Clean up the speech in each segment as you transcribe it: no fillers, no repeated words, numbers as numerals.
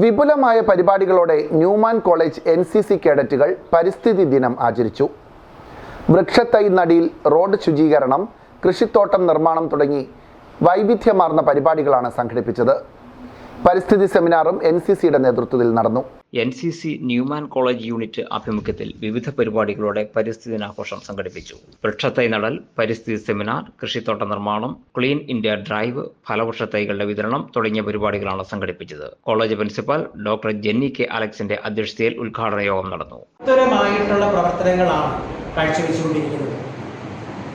വിപുലമായ പരിപാടികളോടെ Newman college NCC കേഡറ്റുകൾ പരിസ്ഥിതി ദിനം ആചരിച്ചു. വൃക്ഷത്തൈ നടീൽ, റോഡ് ശുചീകരണം, കൃഷിത്തോട്ടം നിർമ്മാണം തുടങ്ങി വൈവിധ്യമാർന്ന പരിപാടികളാണ് സംഘടിപ്പിച്ചത്. പരിസ്ഥിതി സെമിനാറും NCCയുടെ നേതൃത്വത്തിൽ നടന്നു. NCC ന്യൂമാൻ കോളേജ് യൂണിറ്റ് ആഭിമുഖ്യത്തിൽ വിവിധ പരിപാടികളോടെ പരിസ്ഥിതി ദിനാഘോഷം സംഘടിപ്പിച്ചു. വൃക്ഷത്തൈ നടൽ, പരിസ്ഥിതി സെമിനാർ, കൃഷിത്തോട്ട നിർമ്മാണം, ക്ലീൻ ഇന്ത്യ ഡ്രൈവ്, ഫലവൃക്ഷത്തൈകളുടെ വിതരണം തുടങ്ങിയ പരിപാടികളാണ് സംഘടിപ്പിച്ചത്. College principal doctor Jenny K അലക്സിന്റെ അധ്യക്ഷതയിൽ ഉദ്ഘാടന യോഗം നടന്നു. പ്രവർത്തനങ്ങളാണ് കാഴ്ചവെച്ചുകൊണ്ടിരിക്കുന്നത്.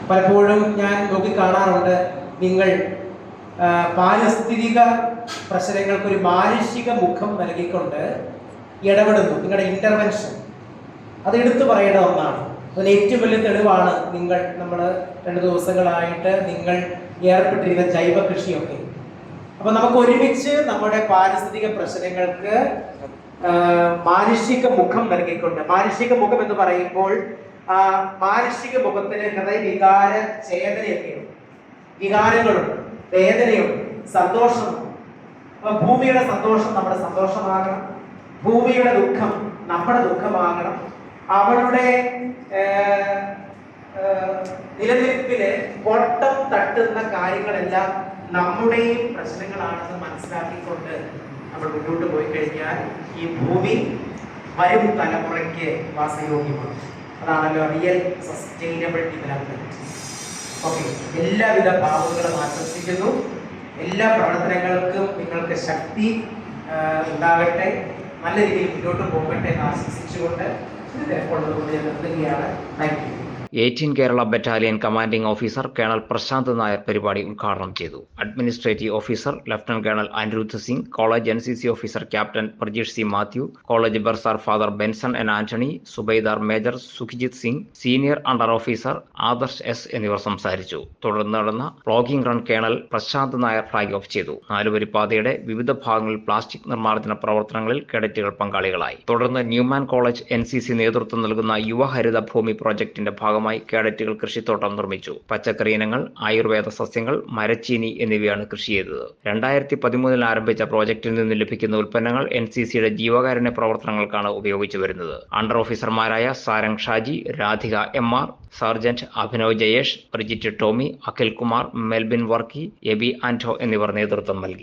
പലപ്പോഴും ഞാൻ നോക്കിക്കാണാറുണ്ട്, നിങ്ങൾ പാരിസ്ഥിതിക പ്രശ്നങ്ങൾക്ക് ഒരു മാനുഷിക മുഖം നൽകിക്കൊണ്ട് ഇടപെടുന്നു. നിങ്ങളുടെ ഇന്റർവെൻഷൻ അത് എടുത്തു പറയേണ്ട ഒന്നാണ്. അതിന് ഏറ്റവും വലിയ തെളിവാണ് നമ്മൾ 2 ദിവസങ്ങളായിട്ട് നിങ്ങൾ ഏർപ്പെട്ടിരിക്കുന്ന ജൈവ കൃഷിയൊക്കെ. അപ്പൊ നമുക്ക് ഒരുമിച്ച് നമ്മുടെ പാരിസ്ഥിതിക പ്രശ്നങ്ങൾക്ക് മാനുഷിക മുഖം നൽകിക്കൊണ്ട്, മാനുഷിക മുഖം എന്ന് പറയുമ്പോൾ മാനുഷിക മുഖത്തിന് ഹൃദയവികാര ചേതനയൊക്കെയുണ്ട്, വികാരങ്ങളുണ്ട്, വേദനയുണ്ട്, സന്തോഷമുണ്ട്. അപ്പൊ ഭൂമിയുടെ സന്തോഷം നമ്മുടെ സന്തോഷമാകണം, ഭൂമിയുടെ ദുഃഖം നമ്മുടെ ദുഃഖമാകണം. അവളുടെ നിലനിൽപ്പിന് കോട്ടം തട്ടുന്ന കാര്യങ്ങളെല്ലാം നമ്മുടെയും പ്രശ്നങ്ങളാണെന്ന് മനസ്സിലാക്കിക്കൊണ്ട് നമ്മൾ മുന്നോട്ട് പോയി കഴിഞ്ഞാൽ ഈ ഭൂമി വരും തലമുറയ്ക്ക് വാസയോഗ്യമാണ്. അതാണല്ലോ റിയൽ സസ്റ്റൈനബിൾ ഡെവലപ്മെന്റ്. ഓക്കെ, എല്ലാവിധ ഭാവങ്ങളും ആശംസിക്കുന്നു. എല്ലാ പ്രവർത്തനങ്ങൾക്കും നിങ്ങൾക്ക് ശക്തി ഉണ്ടാകട്ടെ, നല്ല രീതിയിൽ മുന്നോട്ട് പോകട്ടെ എന്ന് ആശംസിച്ചുകൊണ്ട് ഉള്ളതുകൊണ്ട് ഞാൻ നിർത്തുകയാണ്. Thank you. 18 Kerala battalion commanding officer colonel Prashant Nair പരിപാടി ഉദ്ഘാടനം ചെയ്തു. Administrative officer lieutenant colonel Anirudh Singh, college NCC officer captain Prajeesh C. Mathew, college bursar father Benson N. Antony, subedar major Sukhjit Singh, senior under officer Adarsh S. എന്നിവർ സംസാരിച്ചു. തുടർന്ന് നടന്ന plogging run colonel Prashant Nair flag off ചെയ്തു. 4 വരിപ്പാതയുടെ വിവിധ ഭാഗങ്ങളിൽ പ്ലാസ്റ്റിക് നിർമ്മാർജ്ജന പ്രവർത്തനങ്ങളിൽ കേഡറ്റുകൾ പങ്കാളികളായി. തുടർന്ന് ന്യൂമാൻ കോളേജ് NCC നേതൃത്വം നൽകുന്ന യുവഹരിത ഭൂമി പ്രോജക്ടിന്റെ ഭാഗമായി കേഡറ്റുകൾ കൃഷിത്തോട്ടം നിർമ്മിച്ചു. പച്ചക്കറി ഇനങ്ങൾ, ആയുർവേദ സസ്യങ്ങൾ, മരച്ചീനി എന്നിവയാണ് കൃഷി ചെയ്തത്. 2013 ആരംഭിച്ച പ്രോജക്റ്റിൽ നിന്ന് ലഭിക്കുന്ന ഉൽപ്പന്നങ്ങൾ NCCയുടെ ജീവകാരുണ്യ പ്രവർത്തനങ്ങൾക്കാണ് ഉപയോഗിച്ചു വരുന്നത്. അണ്ടർ ഓഫീസർമാരായ Sarang Shaji, Radhika MR, sergeant Abhinav Jayesh, Bridget Tommy, Akhil Kumar, Melbin Varkey, Eby Anto എന്നിവർ നേതൃത്വം നൽകി.